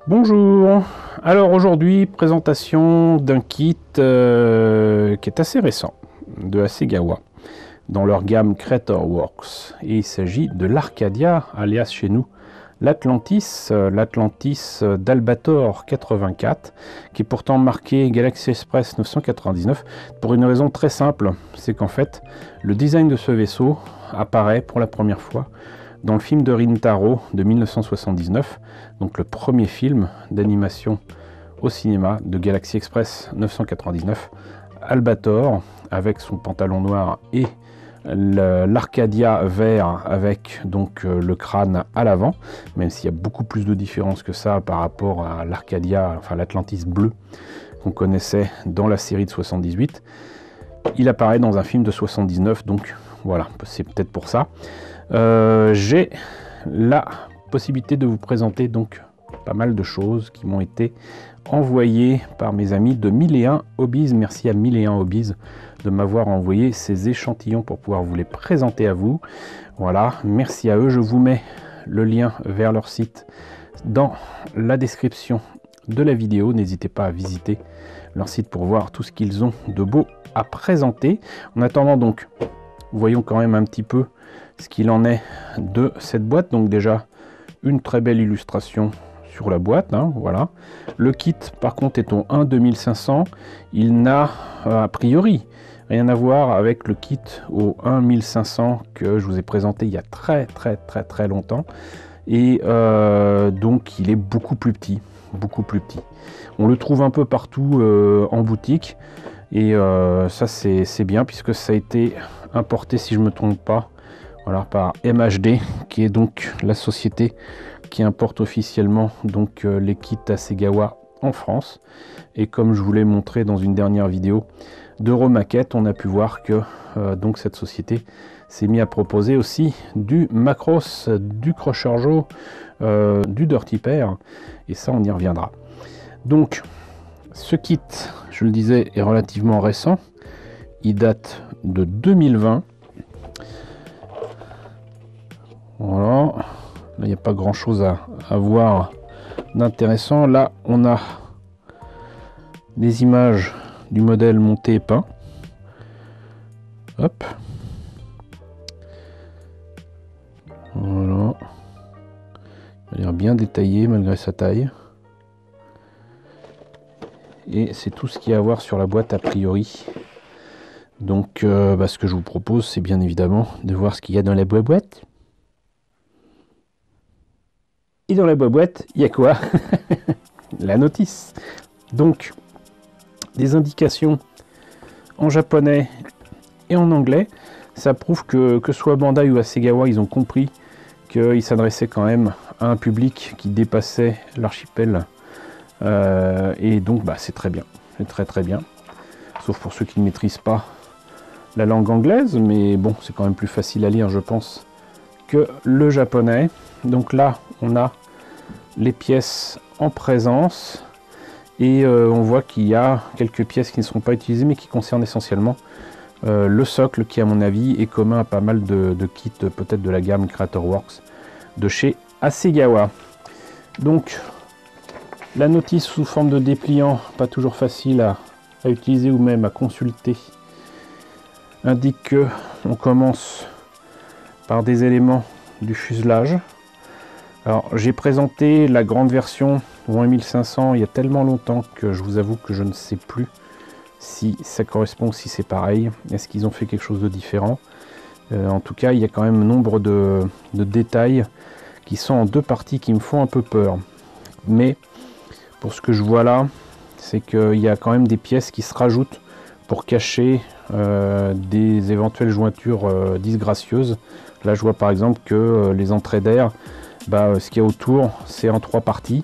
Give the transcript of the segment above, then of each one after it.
Bonjour, alors aujourd'hui présentation d'un kit qui est assez récent de Hasegawa dans leur gamme Creator Works, et il s'agit de l'Arcadia, alias chez nous l'Atlantis d'Albator 84, qui est pourtant marqué Galaxy Express 999 pour une raison très simple, c'est qu'en fait le design de ce vaisseau apparaît pour la première fois dans le film de Rintaro de 1979, donc le premier film d'animation au cinéma de Galaxy Express 999, Albator avec son pantalon noir et l'Arcadia vert avec donc le crâne à l'avant, même s'il y a beaucoup plus de différence que ça par rapport à l'Arcadia, enfin l'Atlantis bleu qu'on connaissait dans la série de 78. Il apparaît dans un film de 79, donc voilà, c'est peut-être pour ça. J'ai la possibilité de vous présenter donc pas mal de choses qui m'ont été envoyées par mes amis de 1001 Hobbies. Merci à 1001 Hobbies de m'avoir envoyé ces échantillons pour pouvoir vous les présenter à vous. Voilà, merci à eux. Je vous mets le lien vers leur site dans la description de la vidéo. N'hésitez pas à visiter leur site pour voir tout ce qu'ils ont de beau à présenter. En attendant donc, voyons quand même un petit peu ce qu'il en est de cette boîte. Donc déjà une très belle illustration sur la boîte, hein, voilà. Le kit par contre est au 1 2500, il n'a a priori rien à voir avec le kit au 1 1500 que je vous ai présenté il y a très longtemps, et donc il est beaucoup plus petit. On le trouve un peu partout en boutique, et ça c'est bien puisque ça a été importé, si je me trompe pas, voilà, par MHD, qui est donc la société qui importe officiellement donc les kits Hasegawa en France. Et comme je vous l'ai montré dans une dernière vidéo d'Euromaquette, on a pu voir que donc cette société s'est mise à proposer aussi du Macross, du Crusher Joe, du Dirty Pair, et ça on y reviendra. Donc ce kit, je le disais, est relativement récent, il date de 2020. Voilà, là il n'y a pas grand chose à voir d'intéressant. Là on a des images du modèle monté et peint. Hop, voilà, il a l'air bien détaillé malgré sa taille, et c'est tout ce qu'il y a à voir sur la boîte a priori. Donc ce que je vous propose, c'est bien évidemment de voir ce qu'il y a dans la boîte. Et dans la boîte, il y a quoi? La notice. Donc, des indications en japonais et en anglais. Ça prouve que soit Bandai ou Hasegawa, ils ont compris qu'ils s'adressaient quand même à un public qui dépassait l'archipel. Et donc, c'est très bien. C'est très bien. Sauf pour ceux qui ne maîtrisent pas la langue anglaise. Mais bon, c'est quand même plus facile à lire, je pense, que le japonais. Donc là on a les pièces en présence, et on voit qu'il y a quelques pièces qui ne seront pas utilisées mais qui concernent essentiellement le socle, qui à mon avis est commun à pas mal de kits peut-être de la gamme Creator Works de chez Hasegawa. Donc la notice sous forme de dépliant, pas toujours facile à utiliser ou même à consulter, indique que on commence par des éléments du fuselage. Alors j'ai présenté la grande version au 1500 il y a tellement longtemps que je vous avoue que je ne sais plus si ça correspond, si c'est pareil. Est-ce qu'ils ont fait quelque chose de différent? En tout cas il y a quand même nombre de détails qui sont en deux parties qui me font un peu peur. Mais pour ce que je vois là, c'est qu'il y a quand même des pièces qui se rajoutent pour cacher des éventuelles jointures disgracieuses. Là je vois par exemple que les entrées d'air, ce qu'il y a autour c'est en trois parties.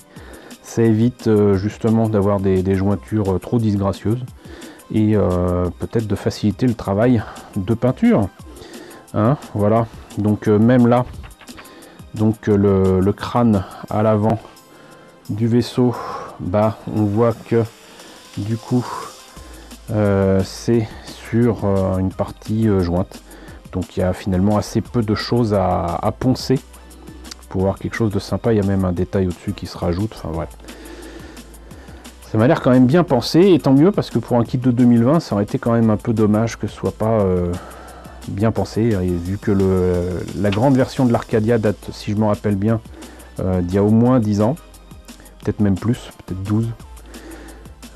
Ça évite justement d'avoir des jointures trop disgracieuses, et peut-être de faciliter le travail de peinture, hein, voilà. Donc même là, donc le crâne à l'avant du vaisseau, on voit que du coup c'est sur une partie jointe. Donc il y a finalement assez peu de choses à poncer pour voir quelque chose de sympa. Il y a même un détail au-dessus qui se rajoute. Enfin, ouais. Ça m'a l'air quand même bien pensé, et tant mieux, parce que pour un kit de 2020, ça aurait été quand même un peu dommage que ce soit pas bien pensé. Et vu que la grande version de l'Arcadia date, si je me rappelle bien, d'il y a au moins 10 ans, peut-être même plus, peut-être 12,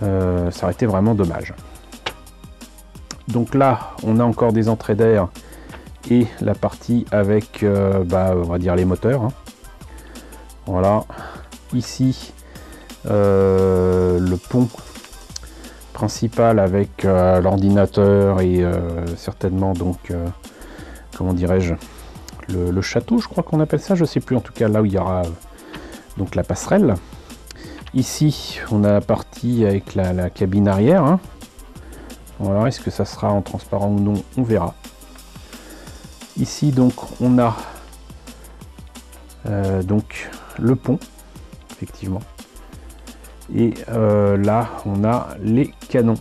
ça aurait été vraiment dommage. Donc là, on a encore des entrées d'air et la partie avec, on va dire les moteurs. Hein. Voilà, ici, le pont principal avec l'ordinateur et certainement donc, comment dirais-je, le château, je crois qu'on appelle ça, je sais plus, en tout cas là où il y aura donc la passerelle. Ici, on a la partie avec la cabine arrière. Hein. Voilà, est-ce que ça sera en transparent ou non, on verra. Ici, donc, on a donc le pont, effectivement. Et là, on a les canons.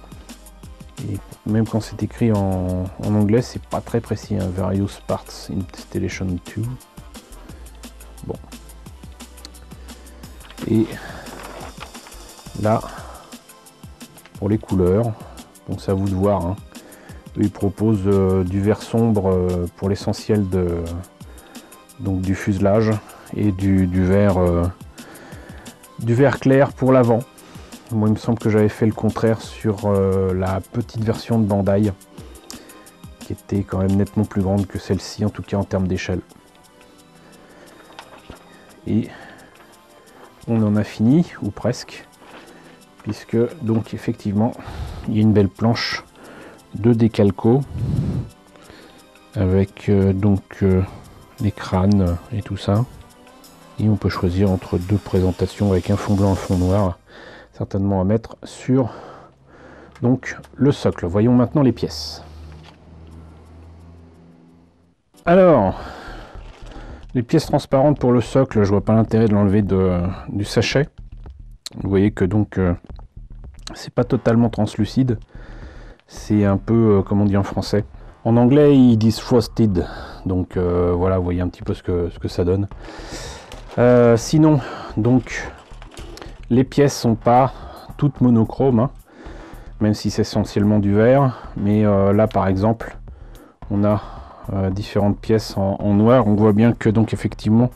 Et même quand c'est écrit en anglais, c'est pas très précis. Hein. Various parts installation 2. Bon. Et là, pour les couleurs, donc c'est à vous de voir. Hein. Eux, ils proposent du vert sombre pour l'essentiel du fuselage et du vert clair pour l'avant. Moi, il me semble que j'avais fait le contraire sur la petite version de Bandai, qui était quand même nettement plus grande que celle-ci, en tout cas en termes d'échelle. Et on en a fini, ou presque, puisque donc effectivement, il y a une belle planche de décalco avec les crânes et tout ça. Et on peut choisir entre deux présentations avec un fond blanc et un fond noir, certainement à mettre sur donc le socle. Voyons maintenant les pièces. Alors, les pièces transparentes pour le socle, je vois pas l'intérêt de l'enlever du sachet. Vous voyez que donc c'est pas totalement translucide, c'est un peu comme on dit en français. En anglais ils disent frosted, donc voilà, vous voyez un petit peu ce que ça donne. Sinon, donc les pièces sont pas toutes monochromes, hein, même si c'est essentiellement du vert. Mais là, par exemple, on a différentes pièces en noir. On voit bien que donc effectivement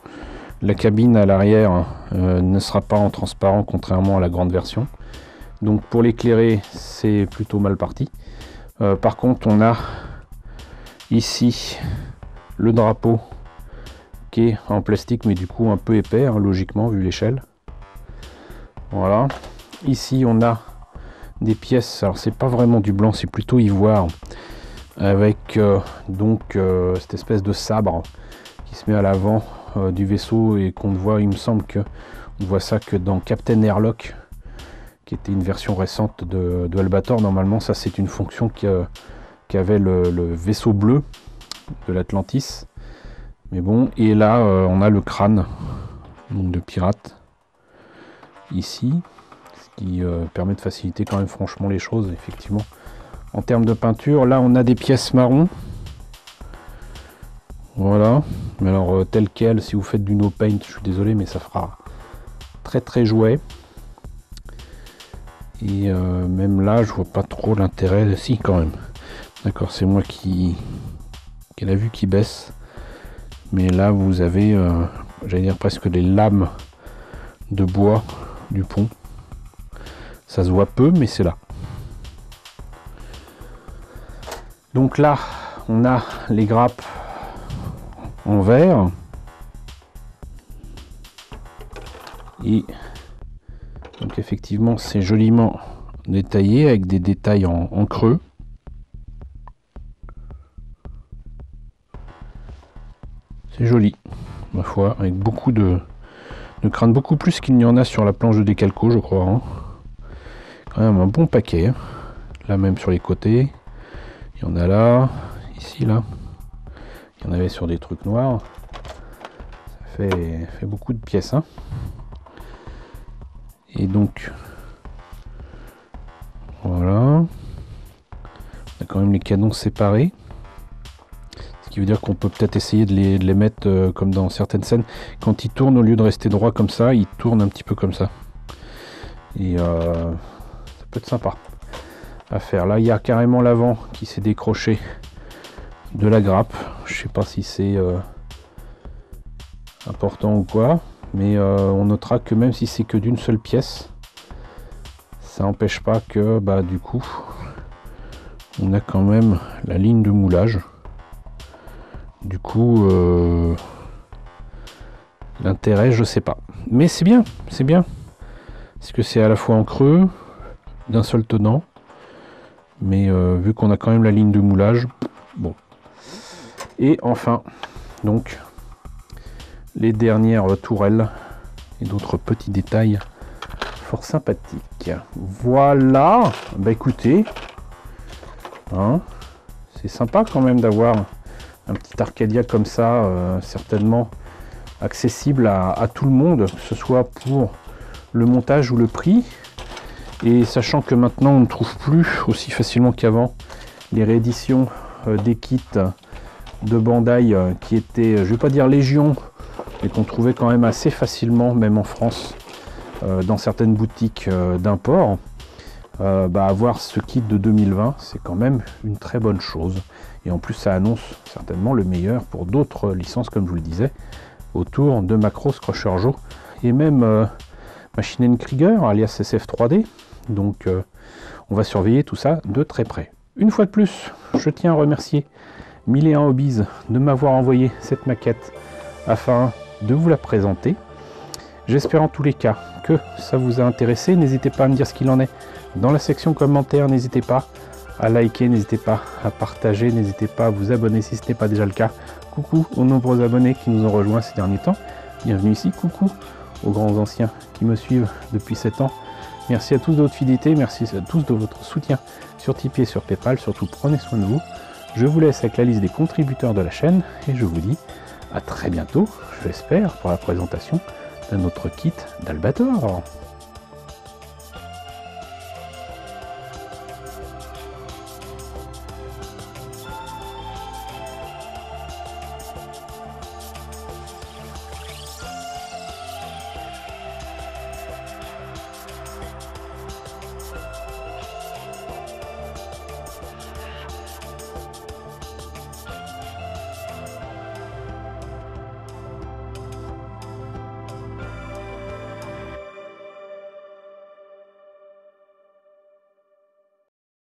la cabine à l'arrière ne sera pas en transparent, contrairement à la grande version. Donc pour l'éclairer, c'est plutôt mal parti. Par contre, on a ici le drapeau qui est en plastique, mais du coup un peu épais, hein, logiquement, vu l'échelle. Voilà. Ici, on a des pièces, alors c'est pas vraiment du blanc, c'est plutôt ivoire, avec cette espèce de sabre qui se met à l'avant du vaisseau et qu'on voit, il me semble que on voit ça que dans Captain Airlock, qui était une version récente de Albator. Normalement, ça c'est une fonction qu'avait le vaisseau bleu de l'Atlantis. Mais bon, et là on a le crâne donc de pirate ici, ce qui permet de faciliter quand même franchement les choses, effectivement. En termes de peinture, là on a des pièces marron. Voilà, mais alors tel quel, si vous faites du no paint, je suis désolé, mais ça fera très très jouet. Et même là, je vois pas trop l'intérêt. Si, quand même. D'accord, c'est moi qui ai la vue qui baisse. Mais là, vous avez, j'allais dire presque les lames de bois du pont. Ça se voit peu, mais c'est là. Donc là, on a les grappes en verre. Et donc effectivement, c'est joliment détaillé avec des détails en creux. C'est joli, ma foi, avec beaucoup de crânes, beaucoup plus qu'il n'y en a sur la planche de décalco, je crois. Hein. Quand même un bon paquet. Hein. Là même sur les côtés. Il y en a là, ici, là. Il y en avait sur des trucs noirs. Ça fait beaucoup de pièces. Hein. Et donc, voilà. On a quand même les canons séparés. Ce qui veut dire qu'on peut peut-être essayer de les mettre comme dans certaines scènes. Quand ils tournent, au lieu de rester droit comme ça, ils tournent un petit peu comme ça. Et ça peut être sympa à faire. Là, il y a carrément l'avant qui s'est décroché de la grappe. Je sais pas si c'est important ou quoi, mais on notera que même si c'est que d'une seule pièce, ça n'empêche pas que du coup on a quand même la ligne de moulage. Du coup l'intérêt, je sais pas, mais c'est bien, parce que c'est à la fois en creux d'un seul tenant, mais vu qu'on a quand même la ligne de moulage, bon. Et enfin, donc les dernières tourelles et d'autres petits détails fort sympathiques. Voilà, écoutez, hein, c'est sympa quand même d'avoir un petit Arcadia comme ça, certainement accessible à tout le monde, que ce soit pour le montage ou le prix. Et sachant que maintenant on ne trouve plus aussi facilement qu'avant les rééditions des kits de Bandai qui étaient, je vais pas dire légion, mais qu'on trouvait quand même assez facilement, même en France, dans certaines boutiques d'import, avoir ce kit de 2020, c'est quand même une très bonne chose. Et en plus, ça annonce certainement le meilleur pour d'autres licences, comme je vous le disais, autour de Macross, Crusher Joe et même Machine & Krieger, alias SF3D. Donc, on va surveiller tout ça de très près. Une fois de plus, je tiens à remercier 1001 Hobbies de m'avoir envoyé cette maquette afin de vous la présenter. J'espère en tous les cas que ça vous a intéressé. N'hésitez pas à me dire ce qu'il en est dans la section commentaires. N'hésitez pas à liker, n'hésitez pas à partager, n'hésitez pas à vous abonner si ce n'est pas déjà le cas. Coucou aux nombreux abonnés qui nous ont rejoints ces derniers temps. Bienvenue ici. Coucou aux grands anciens qui me suivent depuis 7 ans. Merci à tous de votre fidélité, merci à tous de votre soutien sur Tipeee et sur Paypal. Surtout, prenez soin de vous. Je vous laisse avec la liste des contributeurs de la chaîne et je vous dis à très bientôt, je l'espère, pour la présentation d'un autre kit d'Albator.